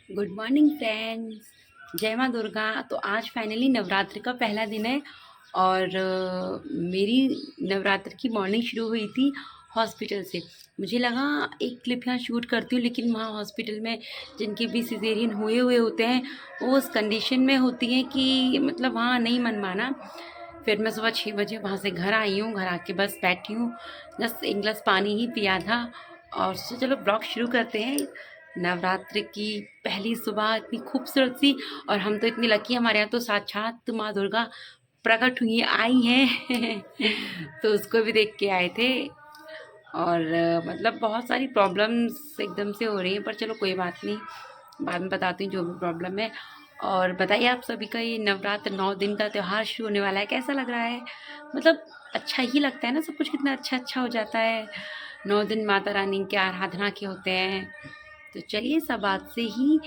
Good morning friends. जय माँ दुर्गा। तो आज फाइनली नवरात्रि का पहला दिन है और मेरी नवरात्रि की मॉर्निंग शुरू हुई थी हॉस्पिटल से। मुझे लगा एक क्लिप यहाँ शूट करती हूँ, लेकिन वहाँ हॉस्पिटल में जिनके भी सिजेरियन हुए हुए होते हैं वो उस कंडीशन में होती हैं कि मतलब वहाँ नहीं मन माना। फिर मैं सुबह 6 बजे वहाँ से घर आई हूँ। घर आके बस बैठी हूँ, बस एक गिलास पानी ही पिया था और सोचा चलो ब्लॉग शुरू करते हैं। नवरात्रि की पहली सुबह इतनी खूबसूरत सी, और हम तो इतनी लकी, हमारे यहाँ तो साक्षात माँ दुर्गा प्रकट हुई आई हैं तो उसको भी देख के आए थे। और मतलब बहुत सारी प्रॉब्लम्स एकदम से हो रही हैं, पर चलो कोई बात नहीं, बाद में बताती हूँ जो भी प्रॉब्लम है। और बताइए आप सभी का ये नवरात्र 9 दिन का त्यौहार शुरू होने वाला है, कैसा लग रहा है? मतलब अच्छा ही लगता है ना, सब कुछ कितना अच्छा अच्छा हो जाता है। 9 दिन माता रानी की आराधना के होते हैं। तो चलिए सब बात से ही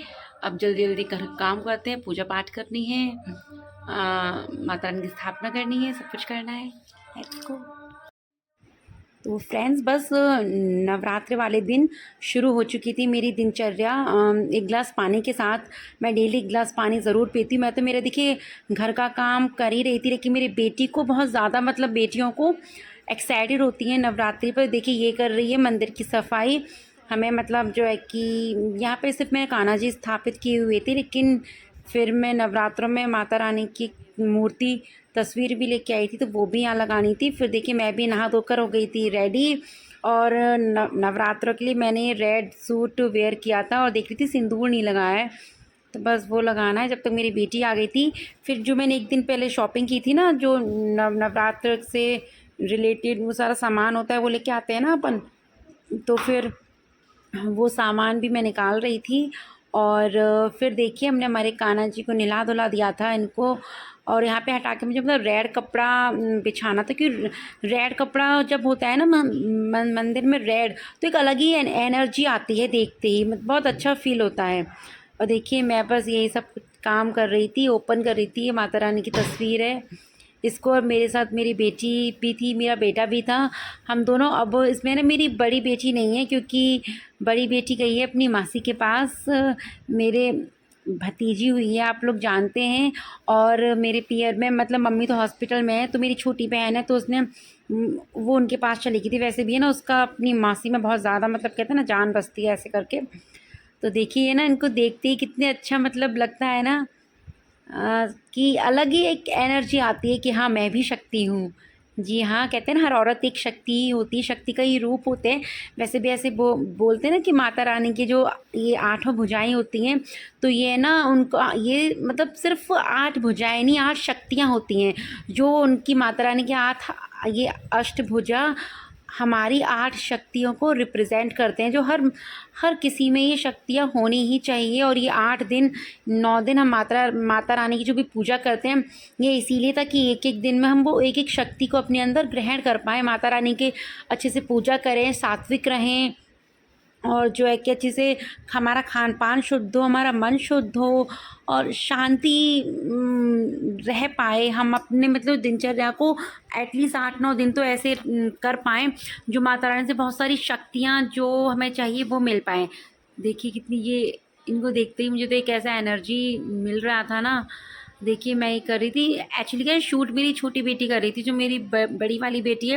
अब जल्दी जल्दी कर काम करते हैं। पूजा पाठ करनी है, माता रानी की स्थापना करनी है, सब कुछ करना है। Let's go. तो फ्रेंड्स बस नवरात्रि वाले दिन शुरू हो चुकी थी मेरी दिनचर्या। एक गिलास पानी के साथ मैं डेली एक गिलास पानी ज़रूर पीती हूँ। मैं तो मेरा देखिए घर का काम कर ही रही थी, लेकिन मेरी बेटी को बहुत ज़्यादा, मतलब बेटियों को एक्साइटेड होती हैं नवरात्रि पर। देखिए ये कर रही है मंदिर की सफाई। हमें मतलब जो है कि यहाँ पे सिर्फ मैं कान्हा जी स्थापित किए हुए थे, लेकिन फिर मैं नवरात्रों में माता रानी की मूर्ति तस्वीर भी लेके आई थी, तो वो भी यहाँ लगानी थी। फिर देखिए मैं भी नहा धोकर हो गई थी रेडी, और नवरात्रों के लिए मैंने रेड सूट वेयर किया था और देख रही थी सिंदूर नहीं लगाया है, तो बस वो लगाना है जब तक मेरी बेटी आ गई थी। फिर जो मैंने एक दिन पहले शॉपिंग की थी ना, जो नवरात्र से रिलेटेड वो सारा सामान होता है वो लेके आते हैं ना अपन, तो फिर वो सामान भी मैं निकाल रही थी। और फिर देखिए हमने हमारे कान्हा जी को नहला धुला दिया था इनको, और यहाँ पे हटा के मुझे मतलब रेड कपड़ा बिछाना था, क्योंकि रेड कपड़ा जब होता है ना मंदिर में रेड, तो एक अलग ही एनर्जी आती है देखते ही, मतलब बहुत अच्छा फील होता है। और देखिए मैं बस यही सब काम कर रही थी, ओपन कर रही थी। ये माता रानी की तस्वीर है इसको, और मेरे साथ मेरी बेटी भी थी, मेरा बेटा भी था। हम दोनों, अब इसमें ना मेरी बड़ी बेटी नहीं है, क्योंकि बड़ी बेटी गई है अपनी मासी के पास। मेरे भतीजी हुई है, आप लोग जानते हैं। और मेरे पियर में, मतलब मम्मी तो हॉस्पिटल में है, तो मेरी छोटी बहन है, तो उसने वो उनके पास चली गई थी। वैसे भी है ना उसका अपनी मासी में बहुत ज़्यादा, मतलब कहते हैं ना जान बसती है ऐसे करके। तो देखिए ना इनको देखते ही कितने अच्छा मतलब लगता है ना, कि अलग ही एक एनर्जी आती है कि हाँ मैं भी शक्ति हूँ। जी हाँ, कहते हैं ना हर औरत एक शक्ति ही होती है, शक्ति का ही रूप होते हैं। वैसे भी ऐसे बोलते हैं ना कि माता रानी की जो ये 8 भुजाएं होती हैं, तो ये ना उनको ये मतलब सिर्फ 8 भुजाएं नहीं, 8 शक्तियाँ होती हैं जो उनकी माता रानी की 8, ये अष्टभुजा हमारी 8 शक्तियों को रिप्रेजेंट करते हैं, जो हर हर किसी में ये शक्तियाँ होनी ही चाहिए। और ये 8 दिन 9 दिन हम माता रानी की जो भी पूजा करते हैं, ये इसीलिए था कि एक एक दिन में हम वो एक एक शक्ति को अपने अंदर ग्रहण कर पाएँ, माता रानी के अच्छे से पूजा करें, सात्विक रहें, और जो है कि अच्छे से हमारा खान पान शुद्ध हो, हमारा मन शुद्ध हो, और शांति रह पाए हम अपने मतलब दिनचर्या को। एटलीस्ट 8-9 दिन तो ऐसे कर पाएँ जो माता रानी से बहुत सारी शक्तियाँ जो हमें चाहिए वो मिल पाएँ। देखिए कितनी ये, इनको देखते ही मुझे तो एक ऐसा एनर्जी मिल रहा था ना। देखिए मैं ये कर रही थी, एक्चुअली क्या शूट मेरी छोटी बेटी कर रही थी, जो मेरी बड़ी वाली बेटी है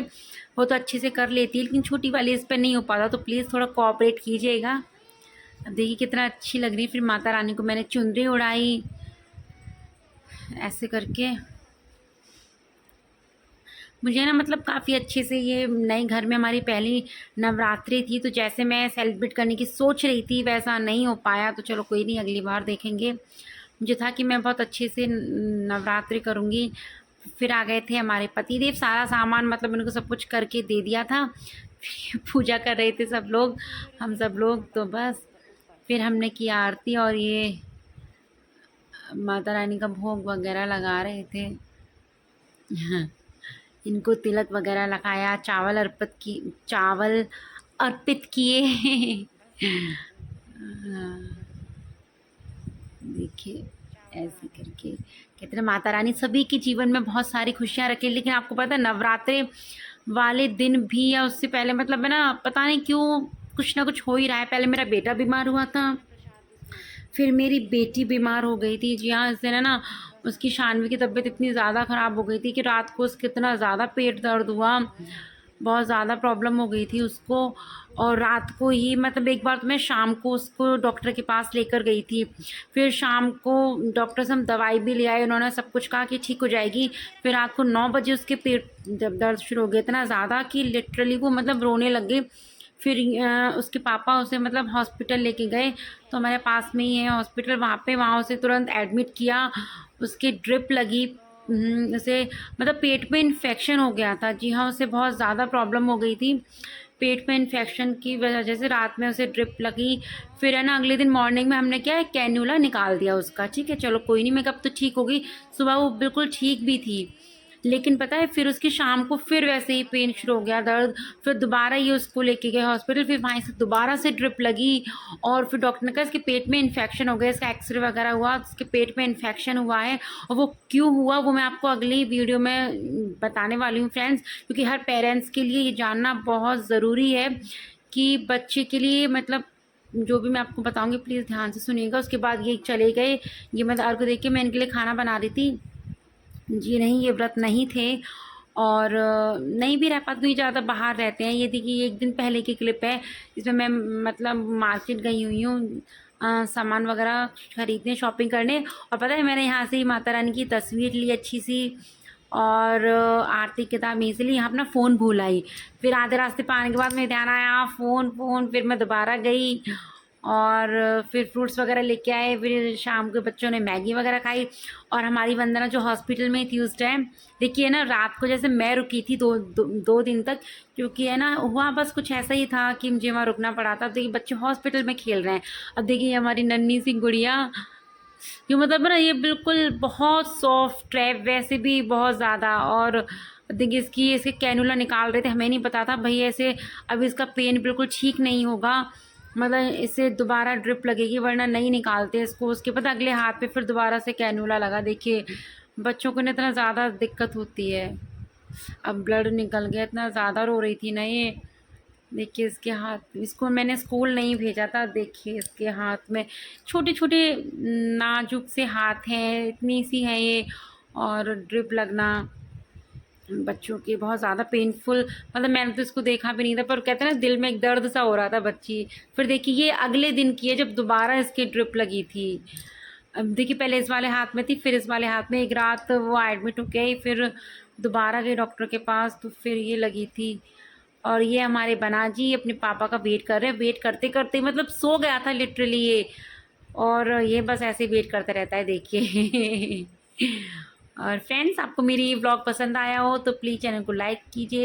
वो तो अच्छे से कर लेती है, लेकिन छोटी वाली इस पर नहीं हो पाता, तो प्लीज़ थोड़ा कोऑपरेट कीजिएगा। अब देखिए कितना अच्छी लग रही है। फिर माता रानी को मैंने चुनरी उड़ाई ऐसे करके। मुझे ना मतलब काफ़ी अच्छे से, ये नए घर में हमारी पहली नवरात्रि थी, तो जैसे मैं सेलिब्रेट करने की सोच रही थी वैसा नहीं हो पाया, तो चलो कोई नहीं, अगली बार देखेंगे। मुझे था कि मैं बहुत अच्छे से नवरात्रि करूँगी। फिर आ गए थे हमारे पतिदेव, सारा सामान मतलब उनको सब कुछ करके दे दिया था पूजा कर रहे थे सब लोग, हम सब लोग, तो बस फिर हमने किया आरती, और ये माता रानी का भोग वगैरह लगा रहे थे इनको तिलक वगैरह लगाया, चावल अर्पित किए देखिए ऐसे करके, कहते हैं माता रानी सभी के जीवन में बहुत सारी खुशियां रखे। लेकिन आपको पता है नवरात्रि वाले दिन भी या उससे पहले, मतलब है ना, पता नहीं क्यों कुछ ना कुछ हो ही रहा है। पहले मेरा बेटा बीमार हुआ था, फिर मेरी बेटी बीमार हो गई थी। जी हाँ, इस दिन है ना उसकी शानवी की तबीयत इतनी ज़्यादा ख़राब हो गई थी कि रात को उसके इतना ज़्यादा पेट दर्द हुआ, बहुत ज़्यादा प्रॉब्लम हो गई थी उसको। और रात को ही मतलब एक बार तो मैं शाम को उसको डॉक्टर के पास लेकर गई थी। फिर शाम को डॉक्टर से हम दवाई भी ले आए, उन्होंने सब कुछ कहा कि ठीक हो जाएगी। फिर रात को 9 बजे उसके पेट जब दर्द शुरू हो गया इतना ज़्यादा कि लिटरली वो मतलब रोने लग गई। फिर उसके पापा उसे मतलब हॉस्पिटल लेके गए, तो हमारे पास में ही है हॉस्पिटल, वहाँ उसे तुरंत एडमिट किया। उसकी ड्रिप लगी। उसे मतलब पेट में इन्फेक्शन हो गया था। जी हाँ, उसे बहुत ज़्यादा प्रॉब्लम हो गई थी पेट में इन्फेक्शन की वजह से। रात में उसे ड्रिप लगी। फिर है ना अगले दिन मॉर्निंग में हमने क्या है कैन्यूला निकाल दिया उसका। ठीक है, चलो कोई नहीं, मैं कब तो ठीक हो गई। सुबह वो बिल्कुल ठीक भी थी, लेकिन पता है फिर उसकी शाम को फिर वैसे ही पेन शुरू हो गया, दर्द। फिर दोबारा ये उसको लेके गए हॉस्पिटल, फिर वहीं से दोबारा से ड्रिप लगी। और फिर डॉक्टर ने कहा इसके पेट में इन्फेक्शन हो गया, इसका एक्सरे वगैरह हुआ, इसके पेट में इन्फेक्शन हुआ है। और वो क्यों हुआ वो मैं आपको अगली वीडियो में बताने वाली हूँ फ्रेंड्स, क्योंकि हर पेरेंट्स के लिए ये जानना बहुत ज़रूरी है कि बच्चे के लिए मतलब जो भी मैं आपको बताऊंगी प्लीज़ ध्यान से सुनिएगा। उसके बाद ये चले गए। ये मैं अर्घ देख के मैं इनके लिए खाना बना रही थी। जी नहीं, ये व्रत नहीं थे और नहीं भी रह पाते क्योंकि ज़्यादा बाहर रहते हैं। ये देखिए एक दिन पहले की क्लिप है, इसमें मैं मतलब मार्केट गई हुई हूँ सामान वगैरह खरीदने, शॉपिंग करने। और पता है मैंने यहाँ से ही माता रानी की तस्वीर ली अच्छी सी, और आरती की किताब यहीं से ली। यहाँ अपना फ़ोन भूल आई। फिर आधे रास्ते पे आने के बाद मेरे ध्यान आया फ़ोन फ़ोन, फिर मैं दोबारा गई और फिर फ्रूट्स वगैरह लेके आए। फिर शाम के बच्चों ने मैगी वगैरह खाई। और हमारी वंदना जो हॉस्पिटल में थी उस टाइम, देखिए ना रात को जैसे मैं रुकी थी दो दिन तक, क्योंकि है ना हुआ बस कुछ ऐसा ही था कि मुझे वहाँ रुकना पड़ा था। देखिए बच्चे हॉस्पिटल में खेल रहे हैं। अब देखिए हमारी नन्ही सी गुड़िया, ये मतलब ना ये बिल्कुल बहुत सॉफ्ट है, वैसे भी बहुत ज़्यादा। और देखिए इसके कैनुला निकाल रहे थे, हमें नहीं पता था भाई ऐसे अब इसका पेन बिल्कुल ठीक नहीं होगा, मतलब इसे दोबारा ड्रिप लगेगी वरना नहीं निकालते इसको। उसके बाद अगले हाथ पे फिर दोबारा से कैनुला लगा। देखिए बच्चों को ना इतना ज़्यादा दिक्कत होती है। अब ब्लड निकल गया, इतना ज़्यादा रो रही थी ना ये। देखिए इसके हाथ, इसको मैंने स्कूल नहीं भेजा था। देखिए इसके हाथ में छोटे छोटे नाजुक से हाथ हैं, इतनी सी है ये। और ड्रिप लगना बच्चों के बहुत ज़्यादा पेनफुल, मतलब मैंने तो इसको देखा भी नहीं था, पर कहते हैं ना दिल में एक दर्द सा हो रहा था बच्ची। फिर देखिए ये अगले दिन की है जब दोबारा इसकी ड्रिप लगी थी। अब देखिए पहले इस वाले हाथ में थी, फिर इस वाले हाथ में। एक रात वो एडमिट हो गई, फिर दोबारा गए डॉक्टर के पास तो फिर ये लगी थी। और ये हमारे बना जी अपने पापा का वेट कर रहे हैं। वेट करते करते मतलब सो गया था लिटरली ये, और ये बस ऐसे वेट करता रहता है देखिए। और फ्रेंड्स आपको मेरी व्लॉग पसंद आया हो तो प्लीज़ चैनल को लाइक कीजिए।